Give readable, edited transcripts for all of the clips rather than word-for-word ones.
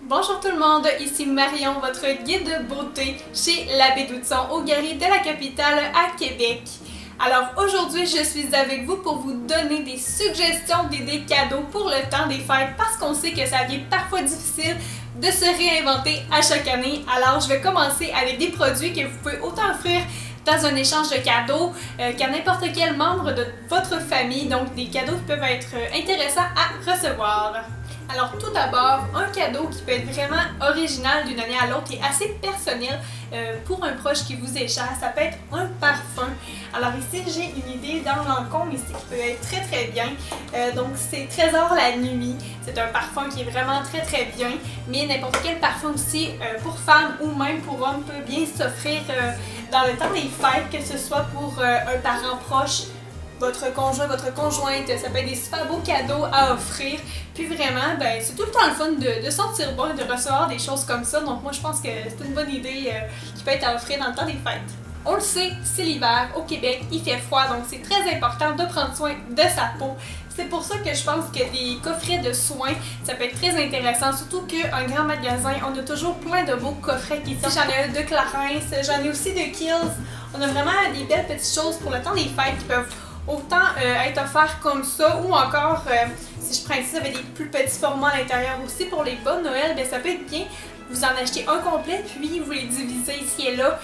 Bonjour tout le monde, ici Marion, votre guide de beauté chez l'Abbé d'Oudson aux Galeries de la capitale à Québec. Alors aujourd'hui, je suis avec vous pour vous donner des suggestions d'idées cadeaux pour le temps des fêtes parce qu'on sait que ça devient parfois difficile de se réinventer à chaque année. Alors je vais commencer avec des produits que vous pouvez autant offrir dans un échange de cadeaux qu'à n'importe quel membre de votre famille, donc des cadeaux qui peuvent être intéressants à recevoir. Alors tout d'abord, un cadeau qui peut être vraiment original d'une année à l'autre et assez personnel pour un proche qui vous est cher, ça peut être un parfum. Alors ici j'ai une idée dans Lancôme ici qui peut être très bien, donc c'est Trésor la nuit, c'est un parfum qui est vraiment très bien, mais n'importe quel parfum aussi pour femme ou même pour homme peut bien s'offrir dans le temps des fêtes, que ce soit pour un parent proche, votre conjoint, votre conjointe, ça peut être des super beaux cadeaux à offrir. Puis vraiment, c'est tout le temps le fun de sentir bon et de recevoir des choses comme ça. Donc moi, je pense que c'est une bonne idée qui peut être à offrir dans le temps des fêtes. On le sait, c'est l'hiver, au Québec, il fait froid, donc c'est très important de prendre soin de sa peau. C'est pour ça que je pense que des coffrets de soins, ça peut être très intéressant, surtout qu'un grand magasin, on a toujours plein de beaux coffrets qui sortent. J'en ai un de Clarins, j'en ai aussi de Kiehl's. On a vraiment des belles petites choses pour le temps des fêtes qui peuvent autant être offerts comme ça, ou encore, si je prends ici, avec des plus petits formats à l'intérieur aussi pour les bas de Noël, ça peut être bien. Vous en achetez un complet, puis vous les divisez ici et là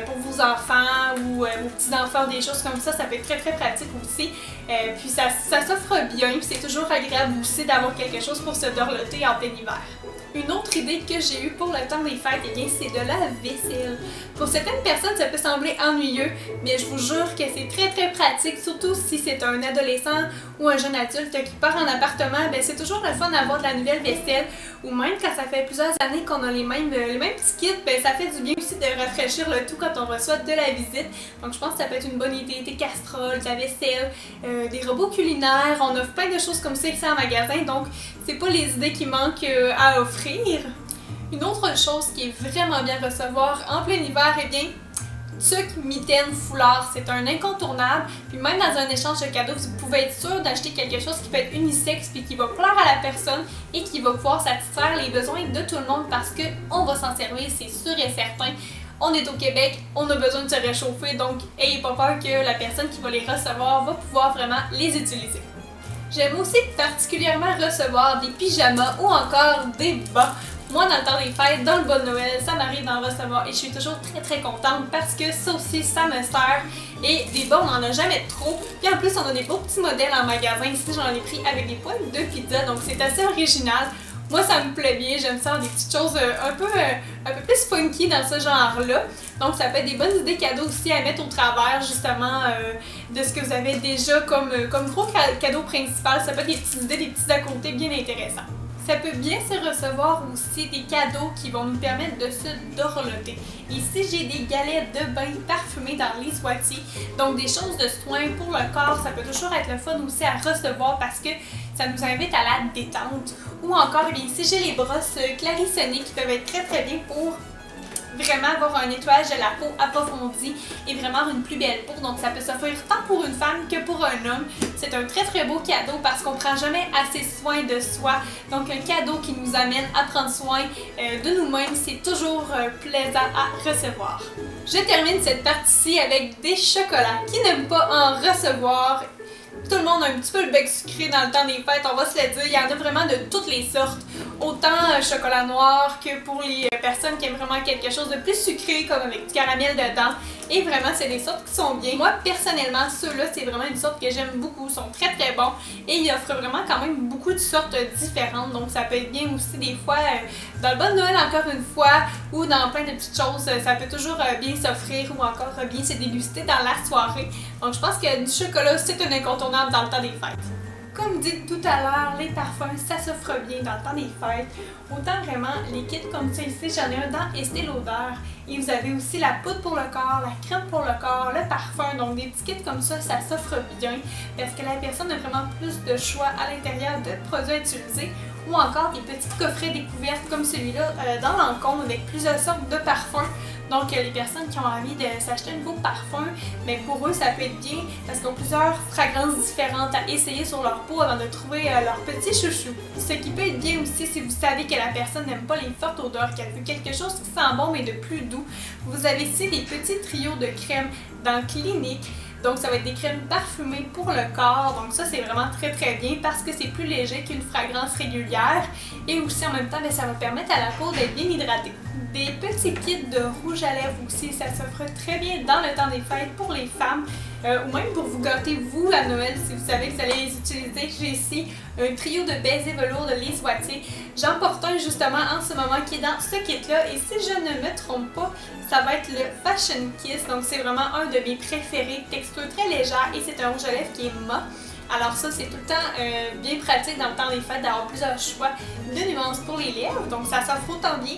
pour vos enfants ou vos petits-enfants, des choses comme ça peut être très pratique aussi. Puis ça s'offre bien, puis c'est toujours agréable aussi d'avoir quelque chose pour se dorloter en plein hiver. Une autre idée que j'ai eue pour le temps des fêtes, c'est de la vaisselle. Pour certaines personnes, ça peut sembler ennuyeux, mais je vous jure que c'est très pratique, surtout si c'est un adolescent ou un jeune adulte qui part en appartement. C'est toujours le fun d'avoir de la nouvelle vaisselle, ou même quand ça fait plusieurs années qu'on a les mêmes petits kits, ça fait du bien aussi de rafraîchir le tout quand on reçoit de la visite. Donc je pense que ça peut être une bonne idée, des casseroles, de la vaisselle, des robots culinaires. On offre plein de choses comme ça ici en magasin, donc c'est pas les idées qui manquent à offrir. Une autre chose qui est vraiment bien à recevoir en plein hiver, tuque, mitaine, foulard, c'est un incontournable. Puis même dans un échange de cadeaux, vous pouvez être sûr d'acheter quelque chose qui peut être unisexe puis qui va plaire à la personne et qui va pouvoir satisfaire les besoins de tout le monde parce qu'on va s'en servir, c'est sûr et certain. On est au Québec, on a besoin de se réchauffer, donc ayez pas peur que la personne qui va les recevoir va pouvoir vraiment les utiliser. J'aime aussi particulièrement recevoir des pyjamas ou encore des bas. Moi, dans le temps des fêtes, dans le bas de Noël, ça m'arrive d'en recevoir et je suis toujours très contente parce que ça aussi, ça me sert. Et des bas, on n'en a jamais trop. Puis en plus, on a des beaux petits modèles en magasin. Ici, j'en ai pris avec des poils de pizza, donc c'est assez original. Moi, ça me plaît bien, j'aime ça, des petites choses un peu plus funky dans ce genre-là. Donc, ça peut être des bonnes idées cadeaux aussi à mettre au travers, justement, de ce que vous avez déjà comme gros cadeau principal. Ça peut être des petites idées, des petits à côté bien intéressants. Ça peut bien se recevoir aussi des cadeaux qui vont nous permettre de se dorloter. Ici, j'ai des galettes de bain parfumées dans les Swati. Donc, des choses de soins pour le corps, ça peut toujours être le fun aussi à recevoir parce que ça nous invite à la détente. Ou encore, ici, j'ai les brosses Clarissonné qui peuvent être très bien pour vraiment avoir un nettoyage de la peau approfondi et vraiment une plus belle peau. Donc ça peut s'offrir tant pour une femme que pour un homme. C'est un très beau cadeau parce qu'on prend jamais assez soin de soi. Donc un cadeau qui nous amène à prendre soin de nous-mêmes, c'est toujours plaisant à recevoir. Je termine cette partie-ci avec des chocolats. Qui n'aime pas en recevoir? Tout le monde a un petit peu le bec sucré dans le temps des fêtes, on va se le dire. Il y en a vraiment de toutes les sortes. Autant chocolat noir que pour les personnes qui aiment vraiment quelque chose de plus sucré, comme avec du caramel dedans. Et vraiment, c'est des sortes qui sont bien. Moi, personnellement, ceux-là, c'est vraiment une sorte que j'aime beaucoup. Ils sont très bons. Et ils offrent vraiment quand même beaucoup de sortes différentes. Donc, ça peut être bien aussi des fois dans le bas de Noël, encore une fois, ou dans plein de petites choses. Ça peut toujours bien s'offrir ou encore bien se déguster dans la soirée. Donc, je pense que du chocolat, c'est un incontournable dans le temps des fêtes. Comme dit tout à l'heure, les parfums, ça s'offre bien dans le temps des fêtes. Autant vraiment, les kits comme ça ici, j'en ai un dans Estée Lauder. Et vous avez aussi la poudre pour le corps, la crème pour le corps, le parfum. Donc des petits kits comme ça s'offre bien parce que la personne a vraiment plus de choix à l'intérieur de produits à utiliser. Ou encore des petits coffrets découvertes comme celui-là dans Lancôme avec plusieurs sortes de parfums. Donc les personnes qui ont envie de s'acheter un nouveau parfum, mais pour eux ça peut être bien parce qu'ils ont plusieurs fragrances différentes à essayer sur leur peau avant de trouver leur petit chouchou. Ce qui peut être bien aussi si vous savez que la personne n'aime pas les fortes odeurs, qu'elle veut quelque chose qui sent bon mais de plus doux. Vous avez ici des petits trios de crèmes dans Clinique. Donc ça va être des crèmes parfumées pour le corps, donc ça c'est vraiment très bien parce que c'est plus léger qu'une fragrance régulière et aussi en même temps ça va permettre à la peau d'être bien hydratée. Des petits kits de rouge à lèvres aussi, ça s'offre très bien dans le temps des fêtes pour les femmes ou même pour vous gâter vous à Noël si vous savez que vous allez les utiliser. J'ai ici un trio de baisers velours de Lise Wattier. J'en porte un justement en ce moment qui est dans ce kit-là et si je ne me trompe pas, ça va être le Fashion Kiss. Donc c'est vraiment un de mes préférés, texture très légère et c'est un rouge à lèvres qui est mat. Alors ça c'est tout le temps bien pratique dans le temps des fêtes d'avoir plusieurs choix de nuances pour les lèvres. Donc ça s'offre autant bien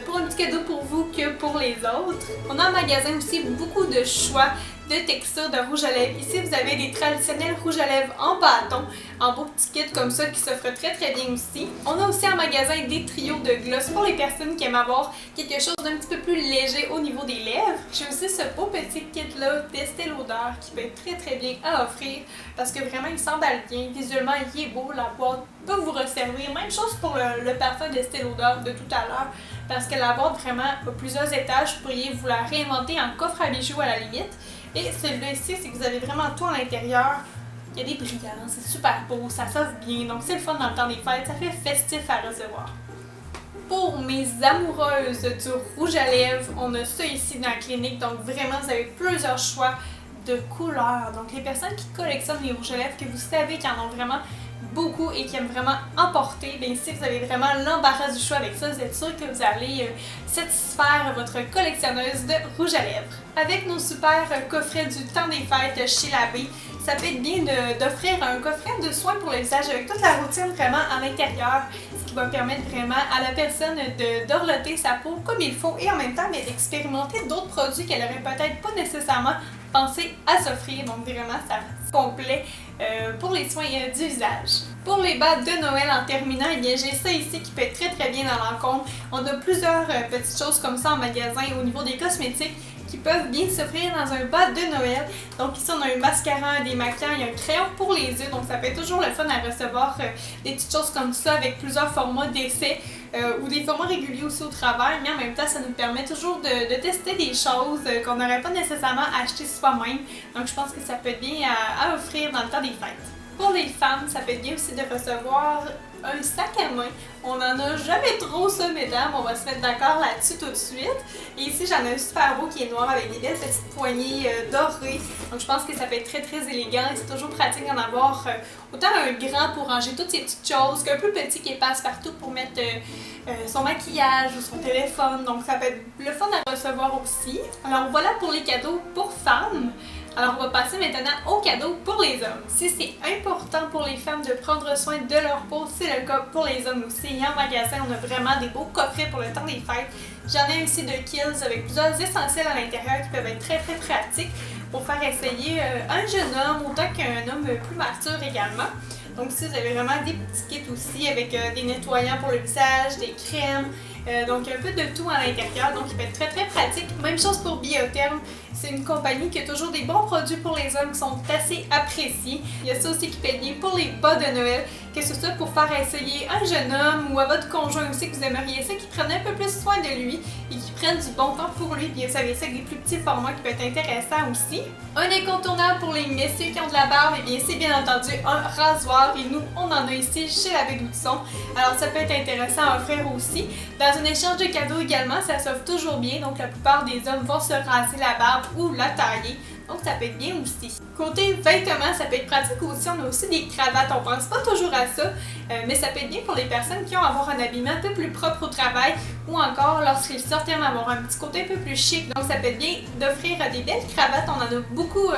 pour un petit cadeau pour vous que pour les autres. On a en magasin aussi beaucoup de choix de textures de rouge à lèvres. Ici, vous avez des traditionnels rouges à lèvres en bâton, en beau petit kit comme ça qui s'offre très bien aussi. On a aussi en magasin des trios de gloss pour les personnes qui aiment avoir quelque chose d'un petit peu plus léger au niveau des lèvres. J'ai aussi ce beau petit kit-là d'Estée Lauder qui peut être très bien à offrir parce que vraiment il s'emballe bien. Visuellement, il est beau, la boîte peut vous resservir. Même chose pour le parfum d'Estée Lauder de tout à l'heure parce que la boîte vraiment a plusieurs étages. Vous pourriez vous la réinventer en coffre à bijoux à la limite. Et celui-là ici, c'est que vous avez vraiment tout à l'intérieur. Il y a des brillants, c'est super beau, ça s'offre bien, donc c'est le fun dans le temps des fêtes, ça fait festif à recevoir. Pour mes amoureuses du rouge à lèvres, on a ça ici dans la Clinique, donc vraiment vous avez plusieurs choix de couleurs. Donc les personnes qui collectionnent les rouges à lèvres, que vous savez qu'ils en ont vraiment beaucoup et qui aiment vraiment emporter, bien ici vous avez vraiment l'embarras du choix avec ça, vous êtes sûr que vous allez satisfaire votre collectionneuse de rouge à lèvres. Avec nos super coffrets du temps des fêtes chez Labé, ça peut être bien d'offrir un coffret de soins pour le visage avec toute la routine vraiment à l'intérieur, ce qui va permettre vraiment à la personne d'orloter sa peau comme il faut et en même temps d'expérimenter d'autres produits qu'elle n'aurait peut-être pas nécessairement pensé à s'offrir. Donc vraiment, ça complet pour les soins du visage. Pour les bas de Noël en terminant, eh bien j'ai ça ici qui peut être très bien dans l'encombre. On a plusieurs petites choses comme ça en magasin au niveau des cosmétiques qui peuvent bien s'offrir dans un bas de Noël. Donc ici on a un mascara, un démaquillant, il y a un crayon pour les yeux, donc ça peut être toujours le fun à recevoir des petites choses comme ça avec plusieurs formats d'essai ou des formats réguliers aussi au travail, mais en même temps ça nous permet toujours de tester des choses qu'on n'aurait pas nécessairement achetées soi-même. Donc je pense que ça peut être bien à offrir dans le temps des fêtes. Pour les femmes, ça peut être bien aussi de recevoir un sac à main. On n'en a jamais trop ça, mesdames, on va se mettre d'accord là-dessus tout de suite. Et ici, j'en ai un super beau qui est noir avec des belles petites poignées dorées. Donc je pense que ça peut être très élégant et c'est toujours pratique d'en avoir autant un grand pour ranger toutes ces petites choses qu'un plus petit qui passe partout pour mettre son maquillage ou son téléphone. Donc ça peut être le fun à recevoir aussi. Alors voilà pour les cadeaux pour femmes. Alors on va passer maintenant aux cadeaux pour les hommes. Si c'est important pour les femmes de prendre soin de leur peau, c'est le cas pour les hommes aussi. Et en magasin, on a vraiment des beaux coffrets pour le temps des fêtes. J'en ai aussi de Kiehl's avec plusieurs essentiels à l'intérieur qui peuvent être très pratiques pour faire essayer un jeune homme autant qu'un homme plus mature également. Donc ici, vous avez vraiment des petits kits aussi avec des nettoyants pour le visage, des crèmes, donc un peu de tout à l'intérieur, donc il peut être très pratique. Même chose pour Biotherm, c'est une compagnie qui a toujours des bons produits pour les hommes qui sont assez appréciés. Il y a ça aussi qui peut être bien pour les bas de Noël, que ce soit pour faire essayer un jeune homme ou à votre conjoint aussi que vous aimeriez ça, qui prenne un peu plus soin de lui et qui prenne du bon temps pour lui. Puis vous savez ça avec des plus petits formats qui peut être intéressant aussi. Un incontournable pour les messieurs qui ont de la barbe, et bien c'est bien entendu un rasoir et nous on en a ici chez Labé Doutson. Alors ça peut être intéressant à offrir aussi. Dans un échange de cadeaux également, ça s'offre toujours bien, donc la plupart des hommes vont se raser la barbe ou la tailler. Donc ça peut être bien aussi. Côté vêtements, ça peut être pratique aussi. On a aussi des cravates. On pense pas toujours à ça, mais ça peut être bien pour les personnes qui ont à avoir un habillement un peu plus propre au travail ou encore lorsqu'ils sortent, à avoir un petit côté un peu plus chic. Donc ça peut être bien d'offrir des belles cravates. On en a beaucoup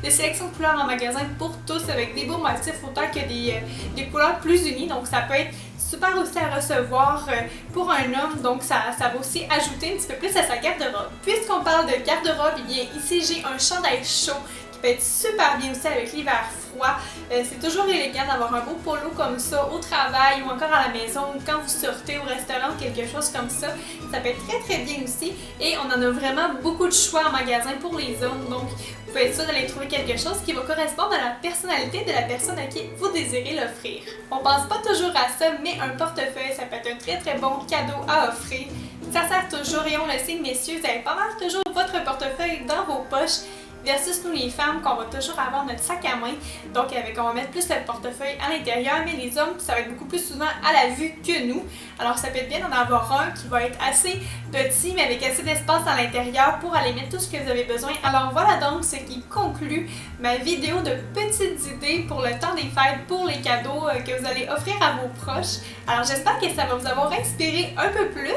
de sélections de couleurs en magasin pour tous avec des beaux motifs autant que des couleurs plus unies. Donc ça peut être super aussi à recevoir pour un homme, donc ça va aussi ajouter un petit peu plus à sa garde-robe. Puisqu'on parle de garde-robe, eh bien ici j'ai un chandail chaud qui peut être super bien aussi avec l'hiver froid. C'est toujours élégant d'avoir un beau polo comme ça au travail ou encore à la maison ou quand vous sortez au restaurant ou quelque chose comme ça. Ça peut être très bien aussi et on en a vraiment beaucoup de choix en magasin pour les hommes. Donc, vous pouvez être sûr d'aller trouver quelque chose qui va correspondre à la personnalité de la personne à qui vous désirez l'offrir. On pense pas toujours à ça, mais un portefeuille, ça peut être un très bon cadeau à offrir. Ça sert toujours et on le sait, messieurs, vous avez pas mal toujours votre portefeuille dans vos poches. Versus nous les femmes, qu'on va toujours avoir notre sac à main. Donc on va mettre plus le portefeuille à l'intérieur, mais les hommes, ça va être beaucoup plus souvent à la vue que nous. Alors ça peut être bien d'en avoir un qui va être assez petit, mais avec assez d'espace à l'intérieur pour aller mettre tout ce que vous avez besoin. Alors voilà donc ce qui conclut ma vidéo de petites idées pour le temps des fêtes, pour les cadeaux que vous allez offrir à vos proches. Alors j'espère que ça va vous avoir inspiré un peu plus.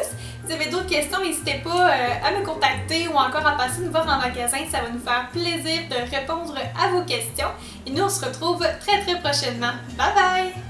Si vous avez d'autres questions, n'hésitez pas à me contacter ou encore à passer nous voir en magasin. Ça va nous faire plaisir de répondre à vos questions. Et nous, on se retrouve très prochainement. Bye bye!